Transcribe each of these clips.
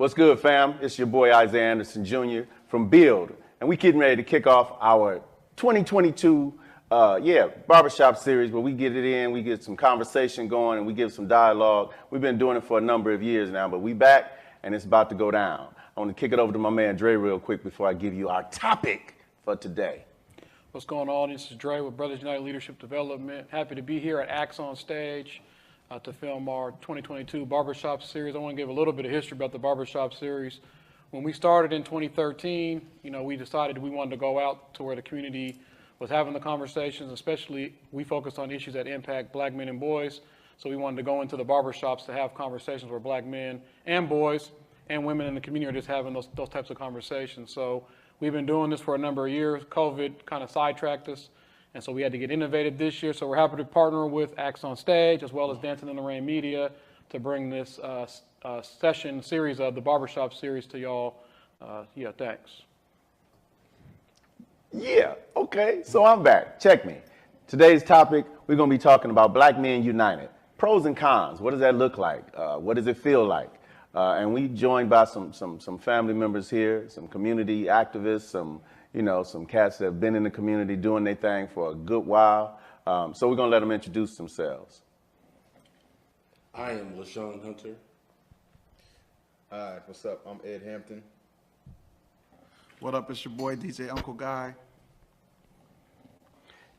What's good, fam? It's your boy Isiah Anderson Jr. from BUILD, and we getting ready to kick off our 2022 barbershop series where we get it in, we get some conversation going, and we give some dialogue. We've been doing it for a number of years now, but we back, and it's about to go down. I want to kick it over to my man Dré real quick before I give you our topic for today. What's going on? This is Dré with Brothers United Leadership Development. Happy to be here at Axe on Stage to film our 2022 Barbershop Series. I want to give a little bit of history about the Barbershop Series. When we started in 2013, we decided we wanted to go out to where the community was having the conversations, especially we focused on issues that impact black men and boys. So we wanted to go into the barbershops to have conversations where black men and boys and women in the community are just having those types of conversations. So we've been doing this for a number of years. COVID kind of sidetracked us, and so we had to get innovative this year. So we're happy to partner with Axe on Stage as well as Dancing in the Rain Media to bring this series of the Barbershop Series to y'all. Thanks. Yeah, okay, so I'm back. Check me. Today's topic, we're going to be talking about Black Men United. Pros and cons. What does that look like? What does it feel like? And we joined by some family members here, some community activists, some cats that have been in the community doing their thing for a good while. So we're gonna let them introduce themselves. I am Lyshawn Hunter. Hi, what's up? I'm Edd Hampton. What up? It's your boy DJ Uncle Guy.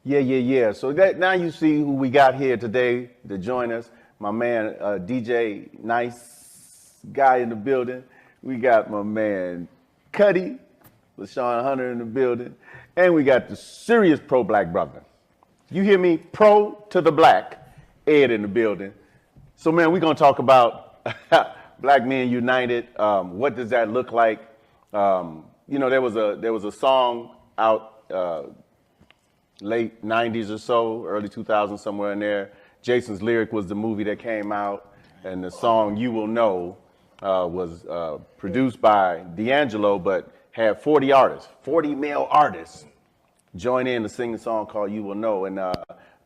Yeah. So now you see who we got here today to join us. My man DJ Nice Guy in the building. We got my man Cuddy, Lyshawn Hunter in the building, and we got the serious pro-black brother. You hear me? Pro to the black, Edd in the building. So man, we're gonna talk about Black Men United. What does that look like? There was a song out late 90s or so, early 2000s, somewhere in there. Jason's Lyric was the movie that came out, and the song You Will Know was produced by D'Angelo, but had 40 male artists join in to sing the song called You Will Know. And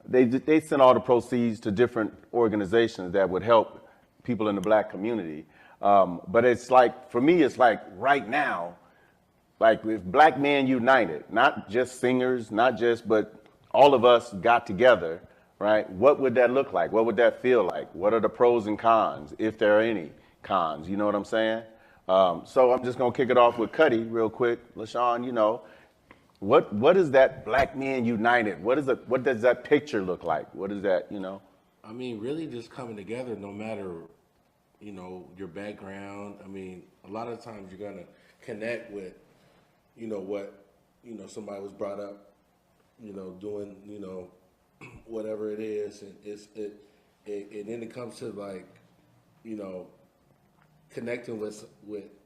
they sent all the proceeds to different organizations that would help people in the black community. But it's like, for me, it's like right now, like if Black Men United, not just singers, but all of us got together, right? What would that look like? What would that feel like? What are the pros and cons, if there are any cons? You know what I'm saying? So I'm just gonna kick it off with Cuddy real quick. Lyshawn, what is that Black Men United? What does that picture look like? What is that, I mean, really just coming together no matter, your background. I mean, a lot of times you're gonna connect with, what, somebody was brought up, doing, whatever it is, and and then it comes to like, connecting with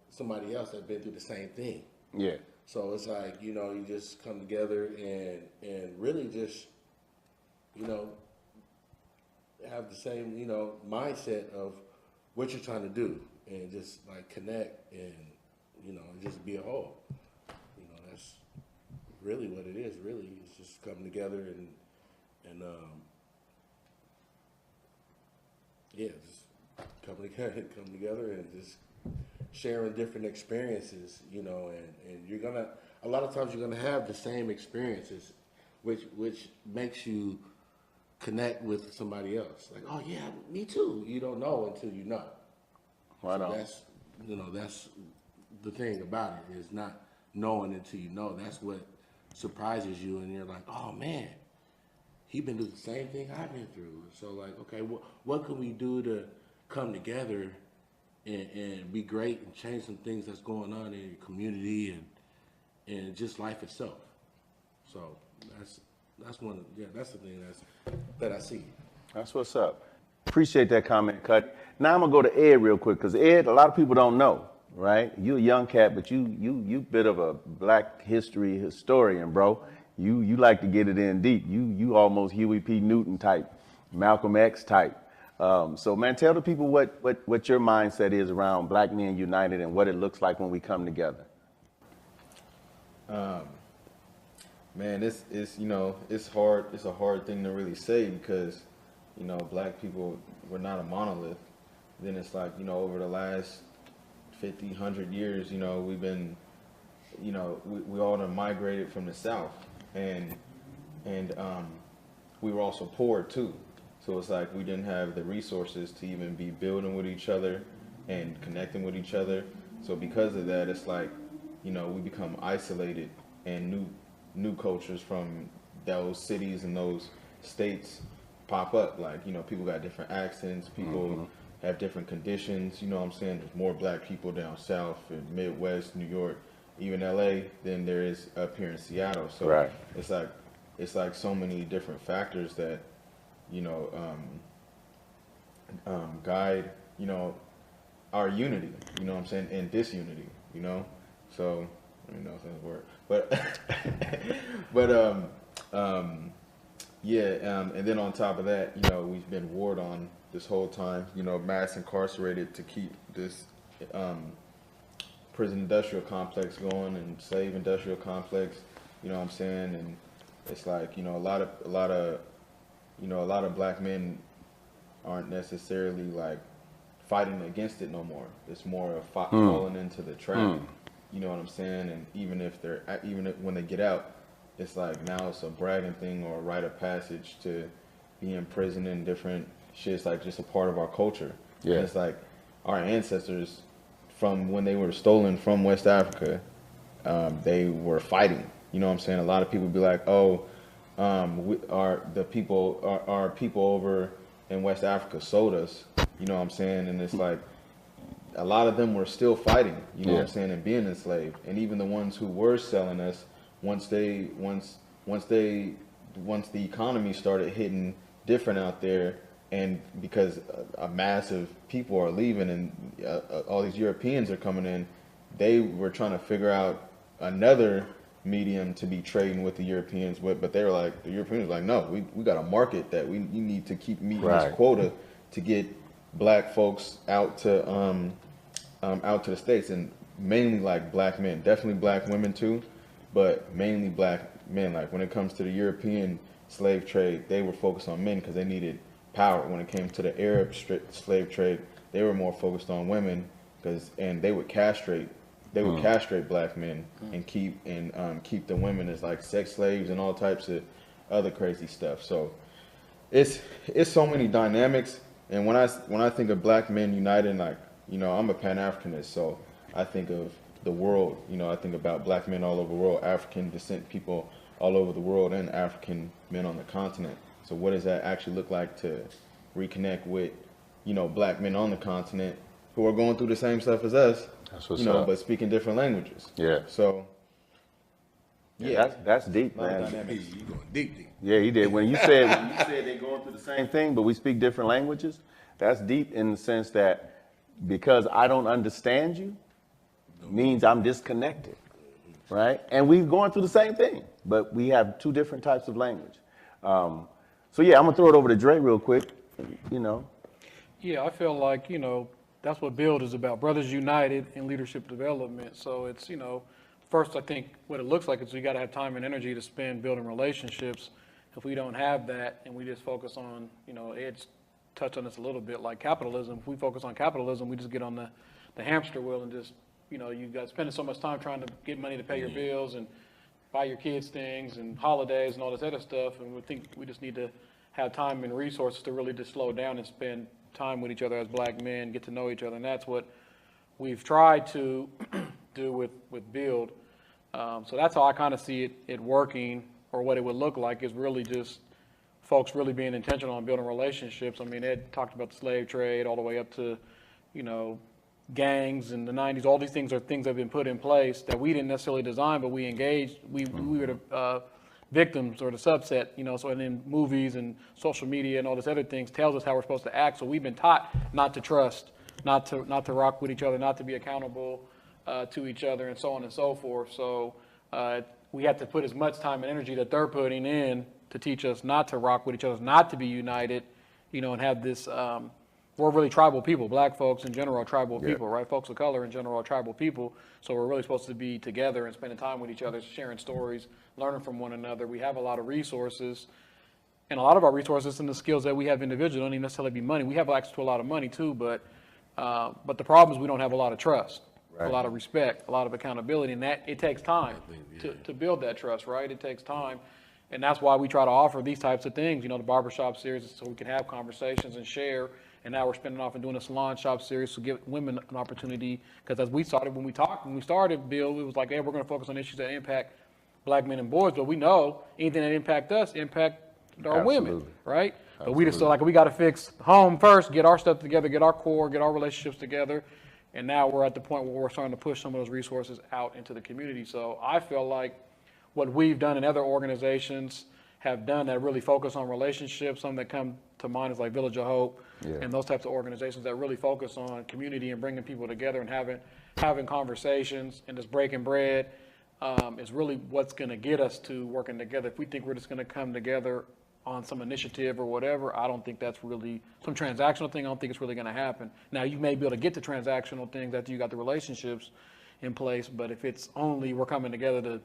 somebody else that's been through the same thing. Yeah. So it's like, you just come together and really just, have the same, mindset of what you're trying to do and just like connect and, just be a whole. That's really what it is, really. It's just coming together and just coming together and just sharing different experiences, and you're a lot of times you're gonna have the same experiences, which makes you connect with somebody else. Like, oh yeah, me too. You don't know until you know. Right on. That's that's the thing about it, is not knowing until you know. That's what surprises you, and you're like, oh man, he been through the same thing I've been through. So like, okay, what can we do to come together and be great and change some things that's going on in your community and just life itself. So that's the thing that I see. That's what's up. Appreciate that comment, Cut. Now I'm gonna go to Edd real quick, because Edd, a lot of people don't know, right? You a young cat, but you bit of a black history historian, bro. You like to get it in deep. You almost Huey P. Newton type, Malcolm X type. So man, tell the people what your mindset is around Black Men United and what it looks like when we come together. Man, it's hard. It's a hard thing to really say because, black people, we're not a monolith. Then it's like, over the last 50, 100 years, you know, we've been, you know, we all done migrated from the South, and we were also poor too. So it's like we didn't have the resources to even be building with each other and connecting with each other. So because of that, it's like, you know, we become isolated, and new cultures from those cities and those states pop up. Like, you know, people got different accents, people have different conditions, you know what I'm saying? There's more black people down south in Midwest, New York, even LA than there is up here in Seattle. So it's like so many different factors that, you know, guide, you know, our unity, you know what I'm saying, and disunity, you know. So I don't know if that's a word, and then on top of that, you know, we've been warred on this whole time, you know, mass incarcerated to keep this prison industrial complex going, and slave industrial complex, you know what I'm saying. And it's like, you know, a lot of black men aren't necessarily like fighting against it no more. It's more of falling into the trap. You know what I'm saying? And even when they get out, it's like now it's a bragging thing or a rite of passage to be in prison and different shit. It's like just a part of our culture. Yeah. And it's like our ancestors, from when they were stolen from West Africa, they were fighting. You know what I'm saying? A lot of people be like, oh, our people over in West Africa sold us. You know what I'm saying? And it's like, a lot of them were still fighting, you know what I'm saying, and being enslaved. And even the ones who were selling us, once the economy started hitting different out there, and because a massive people are leaving and all these Europeans are coming in, they were trying to figure out another medium to be trading with the Europeans with, but they were like, the Europeans were like, no, we got a market that you need to keep meeting this quota to get black folks out to the States, and mainly like black men, definitely black women too, but mainly black men. Like when it comes to the European slave trade, they were focused on men because they needed power. When it came to the Arab slave trade, they were more focused on women and they would castrate black men and keep the women as like sex slaves and all types of other crazy stuff. So it's so many dynamics. And when I think of black men united, like, you know, I'm a Pan-Africanist, so I think of the world. You know, I think about black men all over the world, African descent people all over the world, and African men on the continent. So what does that actually look like to reconnect with, you know, black men on the continent who are going through the same stuff as us, you know, but speaking different languages? Yeah. So, yeah, that's deep, man. You going deep. Yeah, he did. When you said they're going through the same thing, but we speak different languages, that's deep in the sense that because I don't understand you means I'm disconnected, right? And we're going through the same thing, but we have two different types of language. So yeah, I'm gonna throw it over to Dré real quick, you know. Yeah, I feel like, you know, that's what BUILD is about, Brothers United in Leadership Development. So it's, you know, first, I think what it looks like is we got to have time and energy to spend building relationships. If we don't have that and we just focus on, you know, Ed's touched on this a little bit, like capitalism. If we focus on capitalism, we just get on the hamster wheel and just, you know, you guys spending so much time trying to get money to pay your bills and buy your kids things and holidays and all this other stuff. And we think we just need to have time and resources to really just slow down and spend time with each other as black men, get to know each other. And that's what we've tried to do with BUILD. So that's how I kind of see it working, or what it would look like is really just folks really being intentional on building relationships. I mean, Ed talked about the slave trade all the way up to, you know, gangs in the 90s. All these things are things that have been put in place that we didn't necessarily design, but we engaged. We were the victims or the subset, you know. So and then movies and social media and all this other things tells us how we're supposed to act. So we've been taught not to trust, not to rock with each other, not to be accountable to each other, and so on and so forth. So we have to put as much time and energy that they're putting in to teach us not to rock with each other, not to be united, you know, and have this. We're really tribal people. Black folks in general are tribal people, right? Folks of color in general are tribal people. So we're really supposed to be together and spending time with each other, sharing stories, learning from one another. We have a lot of resources, and a lot of our resources and the skills that we have individually don't even necessarily be money. We have access to a lot of money too, but the problem is we don't have a lot of trust. a lot of respect, a lot of accountability, and that it takes time yeah. to build that trust, right? It takes time. And that's why we try to offer these types of things, the barbershop series, so we can have conversations and share. And now we're spinning off and doing a salon shop series to give women an opportunity. Because as we started, when we started, Bill, it was like, hey, we're going to focus on issues that impact black men and boys. But we know anything that impact us impact our women, right? But we just feel like we got to fix home first, get our stuff together, get our core, get our relationships together. And now we're at the point where we're starting to push some of those resources out into the community. So I feel like what we've done and other organizations have done that really focus on relationships, some that come to mind is like Village of Hope and those types of organizations that really focus on community and bringing people together and having conversations and just breaking bread is really what's going to get us to working together. If we think we're just going to come together on some initiative or whatever, I don't think that's really some transactional thing. I don't think it's really going to happen. Now, you may be able to get to transactional things after you got the relationships in place, but if it's only we're coming together to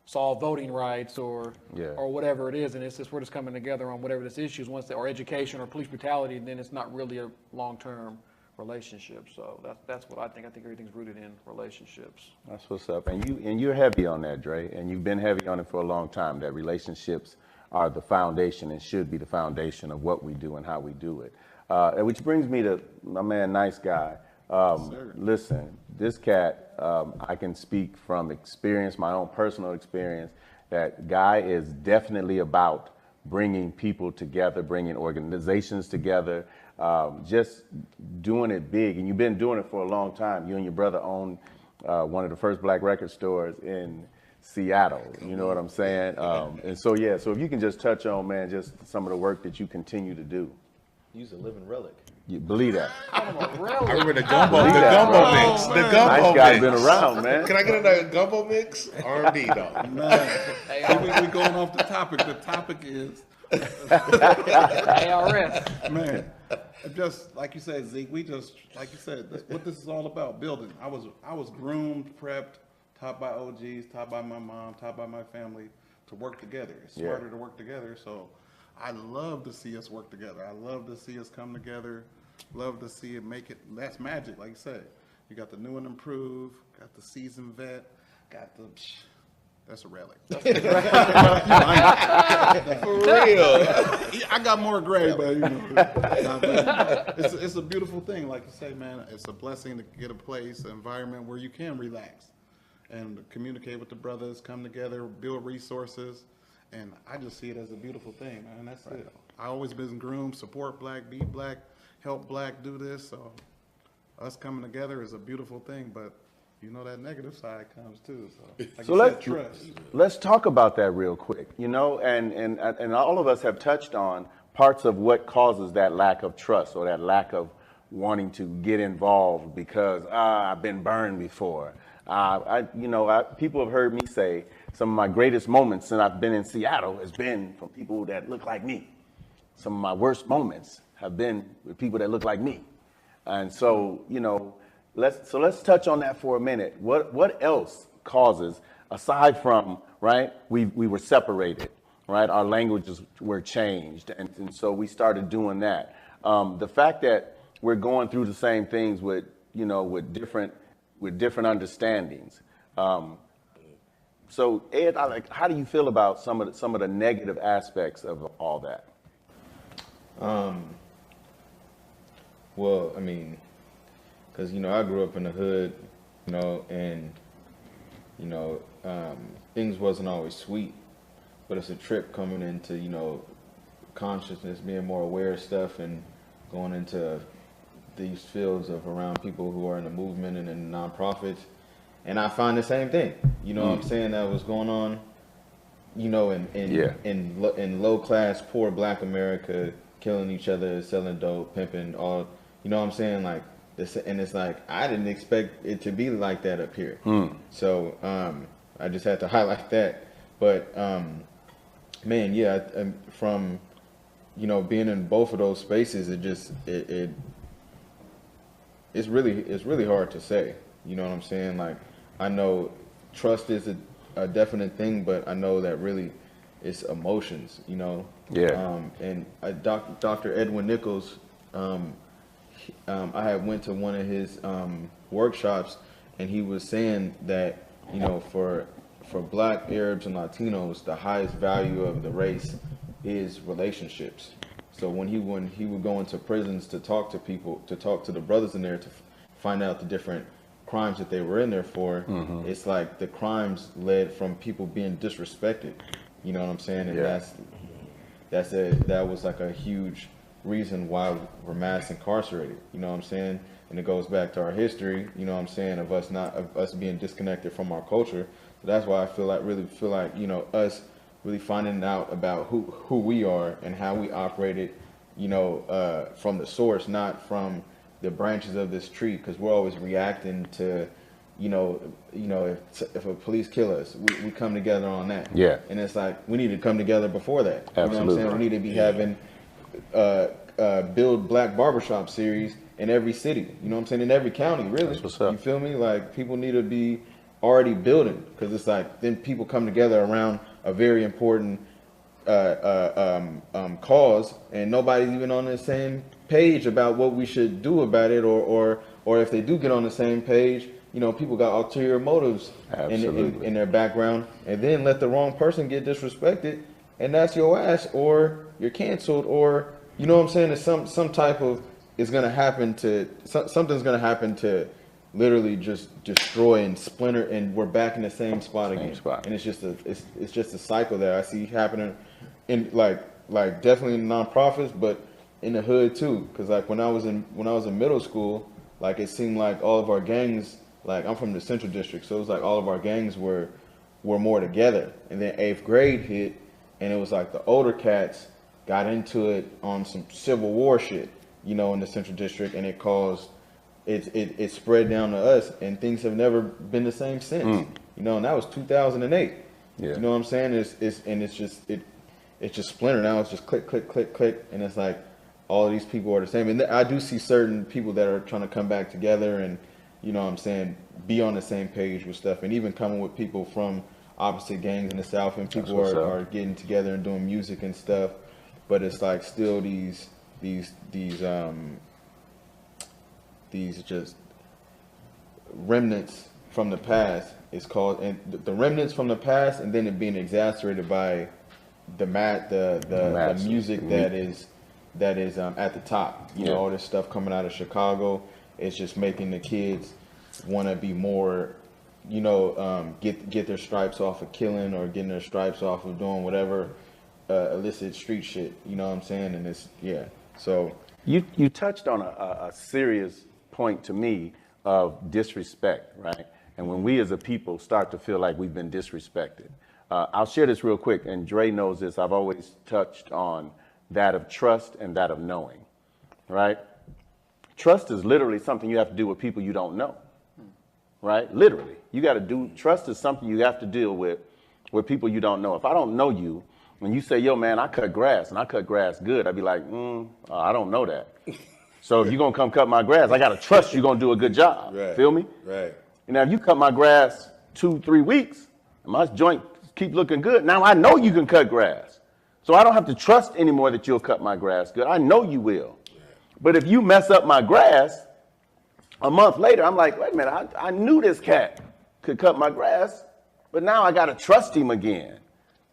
solve voting rights or whatever it is, and it's just we're just coming together on whatever this issue is, or education or police brutality, then it's not really a long-term relationship. So that's what I think. I think everything's rooted in relationships. That's what's up. And you're heavy on that, Dré, and you've been heavy on it for a long time, that relationships are the foundation and should be the foundation of what we do and how we do it. Which brings me to my man, Nice Guy. Listen, this cat, I can speak from experience, my own personal experience, that guy is definitely about bringing people together, bringing organizations together, just doing it big. And you've been doing it for a long time. You and your brother own one of the first black record stores in Seattle, you know what I'm saying? And so, so if you can just touch on, man, just some of the work that you continue to do. Use a living relic. You believe that? I remember the gumbo mix. The gumbo Nice Guy's mix. been around, man. Can I get another gumbo mix? R&B, though. Man, we going off the topic. The topic is, ARS. man, just like you said, Zeke, like you said, that's what this is all about, building. I was groomed, prepped, taught by OGs, taught by my mom, taught by my family to work together. It's smarter to work together, so I love to see us work together. I love to see us come together. Love to see it make it. That's magic, like you said. You got the new and improved, got the seasoned vet, got the. That's a relic. For real. I got more gray, but it's a beautiful thing, like you say, man. It's a blessing to get a place, an environment where you can relax and communicate with the brothers, come together, build resources. And I just see it as a beautiful thing, man. That's it. I always been groomed, support black, be black, help black do this. So us coming together is a beautiful thing, but you know that negative side comes too. So, let's talk about that real quick. And all of us have touched on parts of what causes that lack of trust or that lack of wanting to get involved because I've been burned before. People have heard me say some of my greatest moments since I've been in Seattle has been from people that look like me. Some of my worst moments have been with people that look like me. And so, let's touch on that for a minute. What else causes, aside from, right, we were separated, right? Our languages were changed. And so we started doing that. The fact that we're going through the same things with different understandings. So Ed, how do you feel about some of the negative aspects of all that? Well, I mean, because I grew up in the hood, and things wasn't always sweet, but it's a trip coming into consciousness, being more aware of stuff, and going into these fields of around people who are in the movement and in nonprofits. And I find the same thing, what I'm saying, that was going on, in low class, poor black America, killing each other, selling dope, pimping, all, what I'm saying, like this, and it's like, I didn't expect it to be like that up here. So, I just had to highlight that. But, man, from, being in both of those spaces, it's really hard to say, you know what I'm saying? Like, I know trust is a definite thing, but I know that really it's emotions, and Dr. Edwin Nichols, I had went to one of his workshops, and he was saying that, you know, for Black, Arabs, and Latinos, the highest value of the race is relationships. So when he would go into prisons to talk to people, to talk to the brothers in there, to find out the different crimes that they were in there for, it's like the crimes led from people being disrespected. You know what I'm saying? And that was like a huge reason why we're mass incarcerated. You know what I'm saying? And it goes back to our history, you know what I'm saying, of us being disconnected from our culture. So that's why I really feel like, you know, us really finding out about who we are and how we operated, you know, from the source, not from the branches of this tree, because we're always reacting to, you know, if a police kill us, we come together on that. Yeah. And it's like, we need to come together before that. Absolutely. You know what I'm saying? We need to be having BUILD Black Barbershop Series in every city. You know what I'm saying? In every county, really. That's what's up. You feel me? Like, people need to be already building, because it's like, then people come together around a very important cause, and nobody's even on the same page about what we should do about it, or if they do get on the same page, you know, people got ulterior motives in their background, and then let the wrong person get disrespected, and that's your ass, or you're canceled, or, you know what I'm saying, there's some type of, it's gonna happen to, something's gonna happen to literally just destroy and splinter, and we're back in the same spot again. And it's just a cycle that I see happening in like definitely in nonprofits, but in the hood too. Because like when I was in middle school, like it seemed like all of our gangs, like I'm from the Central District, so it was like all of our gangs were more together. And then 8th grade hit, and it was like the older cats got into it on some Civil War shit, you know, in the Central District, and it caused it spread down to us, and things have never been the same since. You know, and that was 2008. Yeah. You know what I'm saying? It's just splintered now. It's just click, click, click, click, and it's like all of these people are the same. And I do see certain people that are trying to come back together and, you know what I'm saying, be on the same page with stuff, and even coming with people from opposite gangs in the South, and people are getting together and doing music and stuff. But it's like still these just remnants from the past. It's called, and the remnants from the past, and then it being exacerbated by the music that is at the top. You know, all this stuff coming out of Chicago. It's just making the kids want to be more, you know, get their stripes off of killing, or getting their stripes off of doing whatever illicit street shit. You know what I'm saying? And it's So you touched on a serious point to me of disrespect, right? And when we as a people start to feel like we've been disrespected, I'll share this real quick, and Dré knows this. I've always touched on that of trust and that of knowing, right? Trust is literally something you have to do with people you don't know, right? Literally, you got to do, trust is something you have to deal with people you don't know. If I don't know you, when you say, yo, man, I cut grass, and I cut grass good, I'd be like, I don't know that. So if you're going to come cut my grass, I got to trust you're going to do a good job. Right. Feel me? Right. And now if you cut my grass 2-3 weeks, and my joint keep looking good, now I know you can cut grass. So I don't have to trust anymore that you'll cut my grass good. I know you will. Right. But if you mess up my grass, a month later, I'm like, wait a minute, I knew this cat could cut my grass, but now I got to trust him again,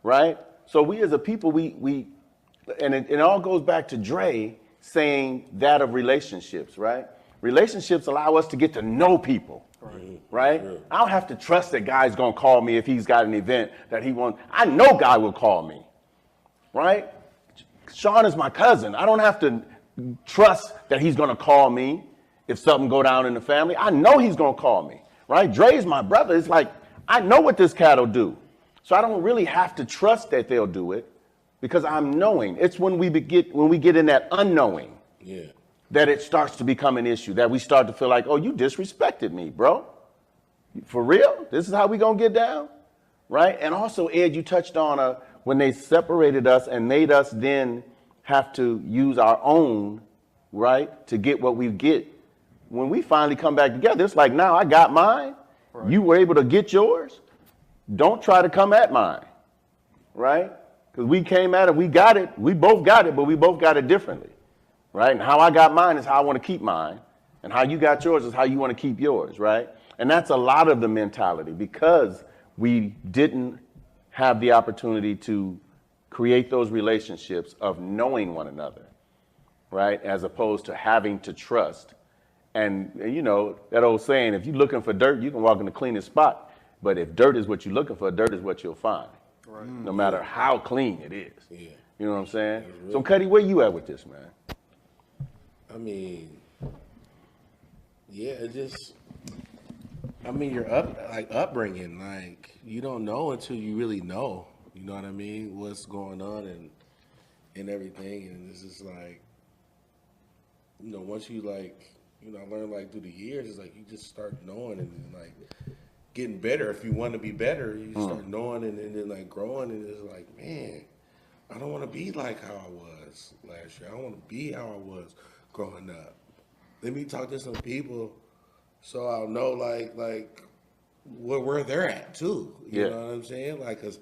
right? So we as a people, and it all goes back to Dré saying that of relationships, right? Relationships allow us to get to know people, right? Sure. I don't have to trust that guy's gonna call me if he's got an event that he wants. I know Guy will call me, right? Sean is my cousin. I don't have to trust that he's gonna call me if something go down in the family. I know he's gonna call me, right? Dre's my brother. It's like, I know what this cat will do. So I don't really have to trust that they'll do it, because I'm knowing. It's when we get in that unknowing, that it starts to become an issue, that we start to feel like, oh, you disrespected me, bro. For real? This is how we gonna get down, right? And also, Ed, you touched on when they separated us and made us then have to use our own, right, to get what we get. When we finally come back together, it's like, now I got mine. Right. You were able to get yours. Don't try to come at mine, right? Because we came at it, we got it, we both got it, but we both got it differently, right? And how I got mine is how I want to keep mine. And how you got yours is how you want to keep yours, right? And that's a lot of the mentality, because we didn't have the opportunity to create those relationships of knowing one another, right? As opposed to having to trust. And you know, that old saying, if you're looking for dirt, you can walk in the cleanest spot. But if dirt is what you're looking for, dirt is what you'll find. Right. No matter how clean it is. Yeah. You know what I'm saying? So Cuddy, where you at with this, man? I mean, yeah, it just, I mean, your upbringing, like, you don't know until you really know, you know what I mean, what's going on and everything, and it's just like, you know, once you like, you know, I learned like through the years, it's like you just start knowing and like getting better. If you want to be better, you start knowing and then like growing, and it's like, man, I don't want to be like how I was last year. I don't want to be how I was growing up. Let me talk to some people so I'll know like where they're at too. You know what I'm saying? Like, cause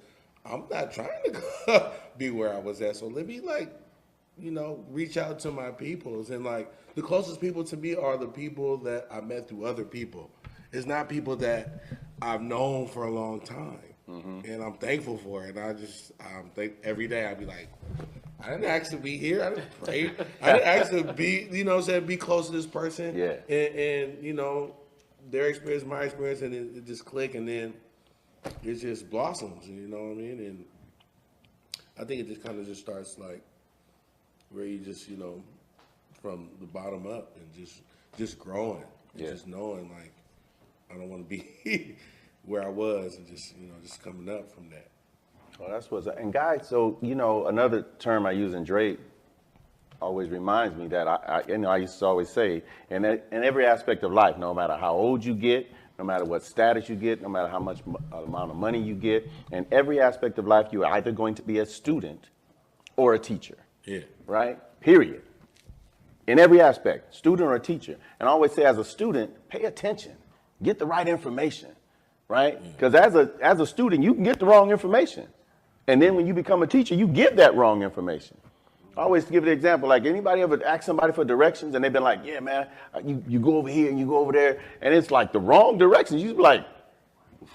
I'm not trying to be where I was at. So let me like, you know, reach out to my peoples, and like the closest people to me are the people that I met through other people. It's not people that I've known for a long time. And I'm thankful for it. And I think every day I'd be like, I didn't ask to be here. I didn't pray. I didn't ask to be, you know what I'm saying, be close to this person. Yeah. And you know, their experience, my experience, and it just click, and then it just blossoms, you know what I mean? And I think it just kind of just starts like where you just, you know, from the bottom up and just growing. And just knowing like, I don't want to be where I was, and just, you know, just coming up from that. Well, that's what's, and guys, so, you know, another term I use in Dré always reminds me that I used to always say, in every aspect of life, no matter how old you get, no matter what status you get, no matter how much amount of money you get, in every aspect of life, you are either going to be a student or a teacher. Yeah. Right? Period. In every aspect, student or a teacher. And I always say, as a student, pay attention, get the right information. Right? Because as a student, you can get the wrong information. And then when you become a teacher, you give that wrong information. I always give the example, like, anybody ever ask somebody for directions and they've been like, yeah, man, you go over here and you go over there, and it's like the wrong directions. You be like,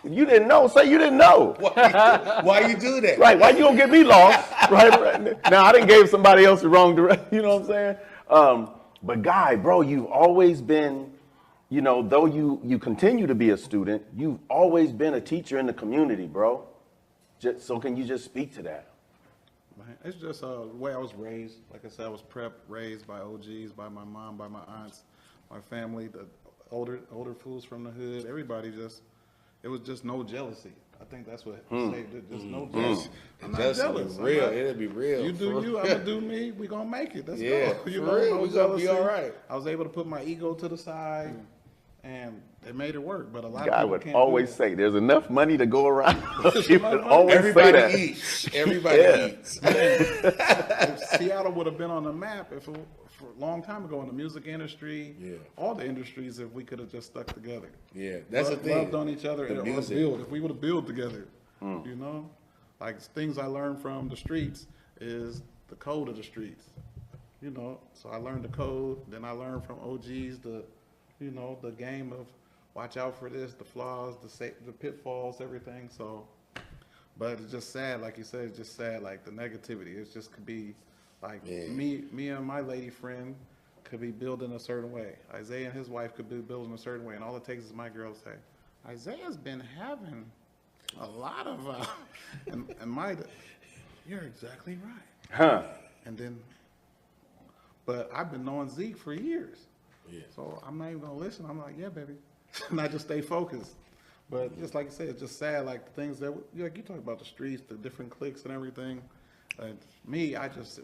you didn't know, say you didn't know. Why you do that? Right, why you gonna get me lost? right? Now, I didn't gave somebody else the wrong direction, you know what I'm saying? But Guy, bro, you've always been, you know, though you continue to be a student, you've always been a teacher in the community, bro. So can you just speak to that? It's just the way I was raised. Like I said, I was raised by OGs, by my mom, by my aunts, my family, the older fools from the hood. Everybody it was just no jealousy. I think that's what saved it. Just no jealousy. I'm not jealous. It'll be real. You do you, I'm gonna do me. We gonna make it. Let's go. You know, real. No we gonna be all right. I was able to put my ego to the side. And it made it work, but a lot Guy of people would can't always say, "There's enough money to go around." He would always Everybody say that. eats. Everybody eats. If Seattle would have been on the map for a long time ago in the music industry, all the industries, if we could have just stuck together. Yeah, that's the thing. Loved on each other and build. If we would have built together, you know, like things I learned from the streets is the code of the streets. You know, so I learned the code. Then I learned from OGs you know, the game of watch out for this, the flaws, the pitfalls, everything. So, but it's just sad, like you said, it's just sad, like the negativity. It just could be like me and my lady friend could be building a certain way. Isiah and his wife could be building a certain way. And all it takes is my girl to say, Isaiah's been having a lot of, you're exactly right. Huh. And then, but I've been knowing Zeke for years. Yeah. So I'm not even gonna listen. I'm like, yeah, baby, and I just stay focused. But just like you said, it's just sad, like the things that, like you talk about the streets, the different cliques and everything. Me,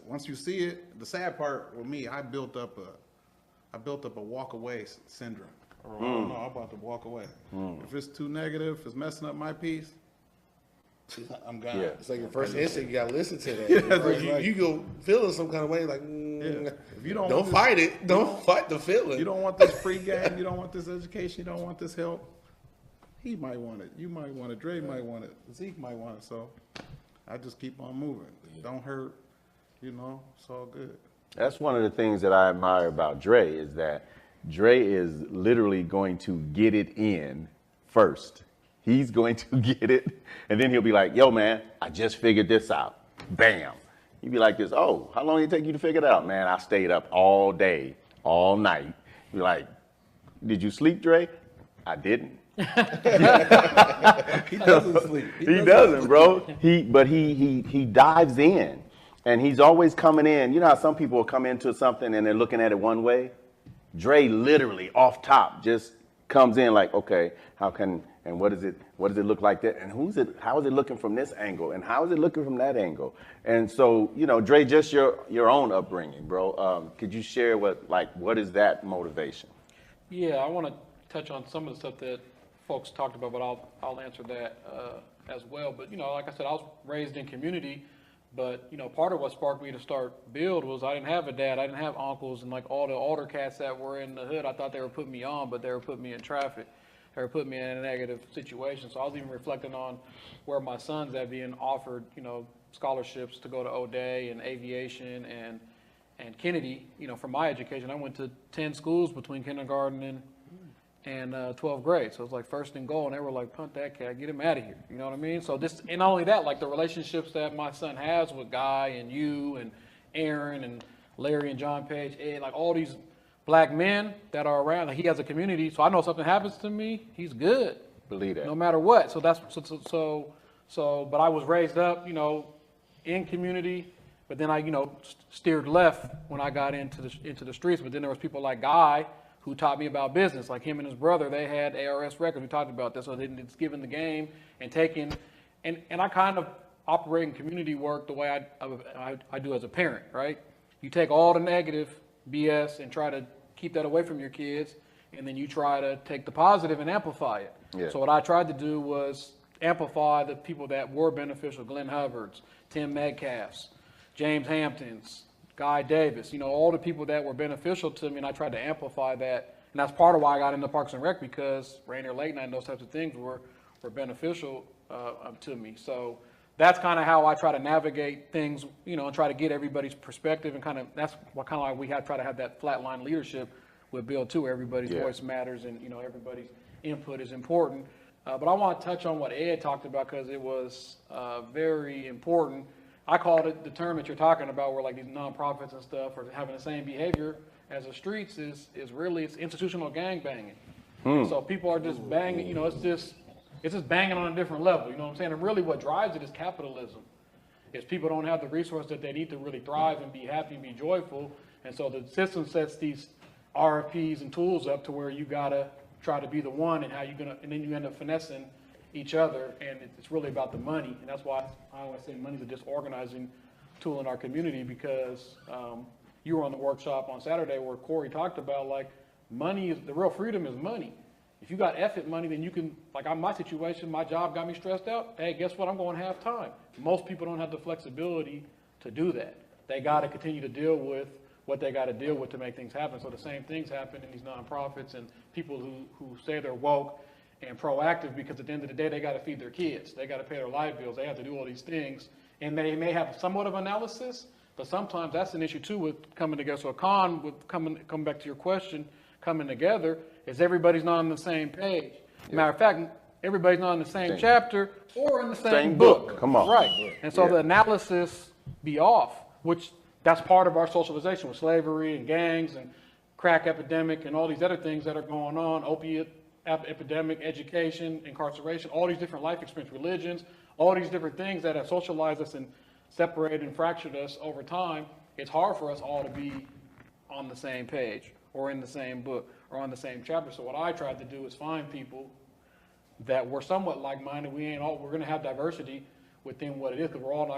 once you see it, the sad part with me, I built up a walk away syndrome. Oh no, I'm about to walk away. If it's too negative, if it's messing up my peace, I'm gone. Yeah. It's like your first instinct, you gotta listen to that. You go feeling some kind of way, like, if you don't fight it. Don't fight the feeling. You don't want this free game. You don't want this education. You don't want this help. He might want it. You might want it. Dré might want it. Zeke might want it. So I just keep on moving. Don't hurt. You know, it's all good. That's one of the things that I admire about Dré is that Dré is literally going to get it in first. He's going to get it, and then he'll be like, yo, man, I just figured this out. Bam. He'd be like this, oh, how long did it take you to figure it out? Man, I stayed up all day, all night. He'd be like, did you sleep, Dré? I didn't. He doesn't sleep. He doesn't, bro. He dives in, and he's always coming in. You know how some people will come into something and they're looking at it one way? Dré literally off top just comes in like, okay, and what does it look like that? And how is it looking from this angle? And how is it looking from that angle? And so, you know, Dré, just your own upbringing, bro. Could you share what is that motivation? Yeah, I want to touch on some of the stuff that folks talked about, but I'll answer that as well. But, you know, like I said, I was raised in community. But, you know, part of what sparked me to start BUILD was I didn't have a dad. I didn't have uncles, and like all the older cats that were in the hood, I thought they were putting me on, but they were putting me in traffic. They were putting me in a negative situation. So I was even reflecting on where my son's at, being offered, you know, scholarships to go to O'Day and aviation and Kennedy. You know, for my education, I went to 10 schools between kindergarten and 12th grade. So it was like first and goal, and they were like, punt that cat, get him out of here. You know what I mean? So this, and not only that, like the relationships that my son has with Guy and you and Aaron and Larry and John Page, Ed, like all these black men that are around, like he has a community. So I know if something happens to me, he's good. Believe that. No matter what. So that's, but I was raised up, you know, in community, but then I, you know, steered left when I got into the streets. But then there was people like Guy, who taught me about business. Like him and his brother, they had ARS records. We talked about this. So it's giving the game and taking, and I kind of operate in community work the way I do as a parent, right? You take all the negative BS and try to keep that away from your kids, and then you try to take the positive and amplify it. Yeah. So what I tried to do was amplify the people that were beneficial, Glenn Hubbard's, Tim Metcalf's, James Hampton's, Guy Davis, you know, all the people that were beneficial to me, and I tried to amplify that. And that's part of why I got into Parks and Rec, because Rainier Late Night and those types of things were beneficial to me. So that's kind of how I try to navigate things, you know, and try to get everybody's perspective, and kind of that's what kind of like we try to have that flatline leadership with BUILD too. Everybody's voice matters, and you know, everybody's input is important. But I want to touch on what Ed talked about, because it was very important. I called it the term that you're talking about, where like these nonprofits and stuff are having the same behavior as the streets is really, it's institutional gang banging. So people are just banging, you know, it's just banging on a different level, you know what I'm saying? And really what drives it is capitalism. Is people don't have the resource that they need to really thrive and be happy and be joyful. And so the system sets these RFPs and tools up to where you gotta try to be the one, and and then you end up finessing each other, and it's really about the money. And that's why I always say money's a disorganizing tool in our community, because you were on the workshop on Saturday where Corey talked about like money is, the real freedom is money. If you got effort money, then you can, like on my situation, my job got me stressed out. Hey, guess what? I'm going half time. Most people don't have the flexibility to do that. They got to continue to deal with what they got to deal with to make things happen. So the same things happen in these nonprofits and people who say they're woke and proactive, because at the end of the day, they got to feed their kids. They got to pay their light bills. They have to do all these things. And they may have somewhat of analysis, but sometimes that's an issue too with coming together. So a con with coming back to your question, coming together is everybody's not on the same page. Matter of fact, everybody's not in the same chapter or in the same book. Come on. Right. And so the analysis be off, which that's part of our socialization with slavery and gangs and crack epidemic and all these other things that are going on, opiate epidemic, education, incarceration, all these different life experiences, religions, all these different things that have socialized us and separated and fractured us over time. It's hard for us all to be on the same page or in the same book or on the same chapter. So what I tried to do is find people that were somewhat like-minded. We're going to have diversity within what it is, because we're all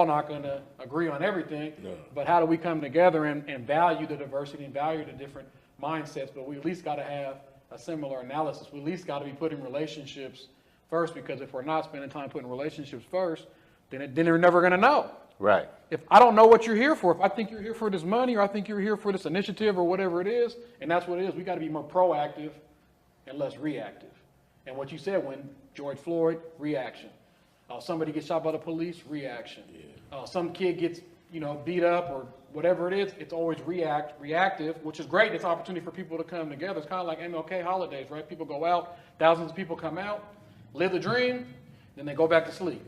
not going to agree on everything. No. But how do we come together and value the diversity and value the different mindsets? But we at least got to have a similar analysis. We at least got to be putting relationships first, because if we're not spending time putting relationships first, then they're never going to know. Right. If I don't know what you're here for, if I think you're here for this money, or I think you're here for this initiative or whatever it is, and that's what it is, we got to be more proactive and less reactive. And what you said, when George Floyd, reaction. Somebody gets shot by the police, reaction. Yeah. Some kid gets, beat up or whatever it is, it's always reactive, which is great. It's an opportunity for people to come together. It's kind of like MLK holidays, right? People go out, thousands of people come out, live the dream, then they go back to sleep,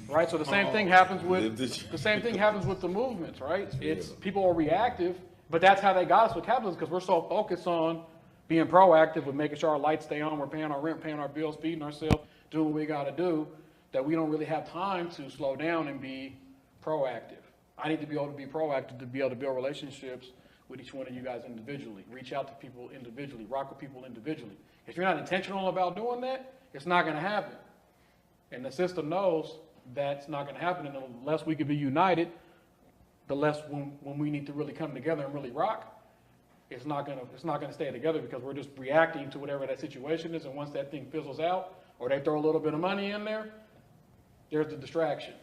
right? So the same thing happens with the movements, right? It's people are reactive, but that's how they got us with capitalism, because we're so focused on being proactive with making sure our lights stay on, we're paying our rent, paying our bills, feeding ourselves, doing what we got to do, that we don't really have time to slow down and be proactive. I need to be able to be proactive to be able to build relationships with each one of you guys individually, reach out to people individually, rock with people individually. If you're not intentional about doing that, it's not going to happen. And the system knows that's not going to happen, and the less we can be united, the less when we need to really come together and really rock, it's not going to stay together, because we're just reacting to whatever that situation is, and once that thing fizzles out, or they throw a little bit of money in there, there's the distraction.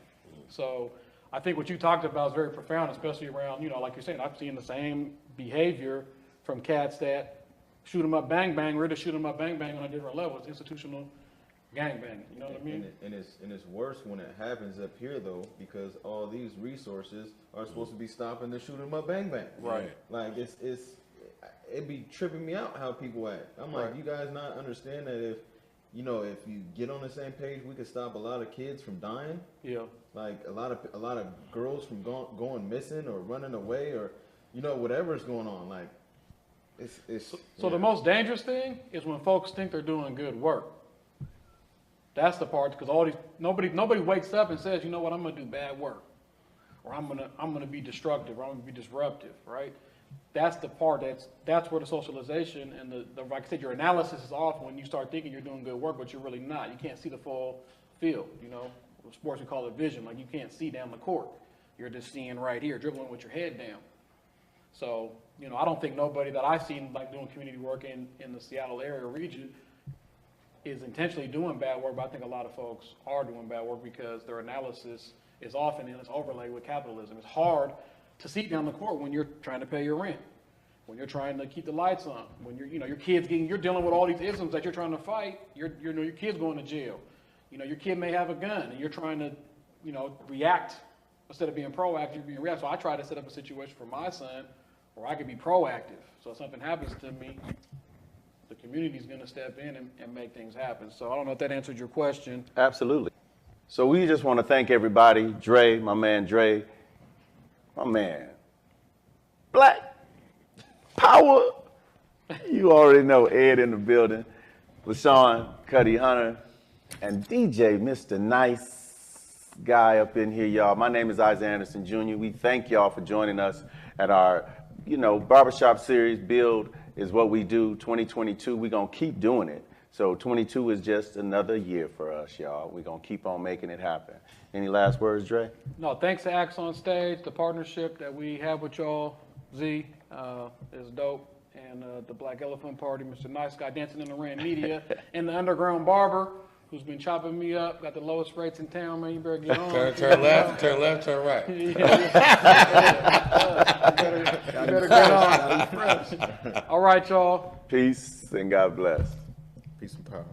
So I think what you talked about is very profound, especially around, like you're saying, I've seen the same behavior from cats that shoot 'em up, bang, bang, we're just shoot 'em up, bang, bang on a different level. It's institutional gang banging, you know what I mean? And it's worse when it happens up here, though, because all these resources are supposed to be stopping the shoot 'em up, bang, bang. Right. Like, it'd be tripping me out how people act. I'm like, you guys not understand that if you get on the same page, we could stop a lot of kids from dying. Yeah. Like a lot of girls from going missing or running away, or whatever's going on. Like it's so the most dangerous thing is when folks think they're doing good work. That's the part, because nobody wakes up and says, you know what, I'm gonna do bad work, or I'm gonna be destructive, or I'm gonna be disruptive, right? That's the part that's where the socialization and the like I said, your analysis is off when you start thinking you're doing good work, but you're really not. You can't see the full field, In sports we call it vision. Like, you can't see down the court. You're just seeing right here, dribbling with your head down. So, I don't think nobody that I've seen like doing community work in the Seattle area region is intentionally doing bad work, but I think a lot of folks are doing bad work because their analysis is often in its overlay with capitalism. It's hard to see down the court when you're trying to pay your rent, when you're trying to keep the lights on, when your kids you're dealing with all these isms that you're trying to fight. Your kid's going to jail. Your kid may have a gun, and you're trying to, react instead of being proactive. You're being reactive. So I try to set up a situation for my son where I can be proactive. So if something happens to me, the community's going to step in and make things happen. So I don't know if that answered your question. Absolutely. So we just want to thank everybody. Dré, my man Dré, my man Black Power. You already know Edd in the building. Lyshawn Hunter, and DJ Mr. Nice Guy up in here, y'all. My name is Isiah Anderson Jr. We thank y'all for joining us at our, barbershop series. Build is what we do. 2022, we're going to keep doing it. So 22 is just another year for us, y'all. We're going to keep on making it happen. Any last words, Dré? No, thanks to Axe on Stage. The partnership that we have with y'all, Z, is dope. And the Black Elephant Party, Mr. Nice Guy, Dancing in the Rain Media, and the Underground Barber, who's been chopping me up, got the lowest rates in town, man. You better get on. Turn left, turn right. You better get on. All right, y'all. Peace and God bless. Peace and power.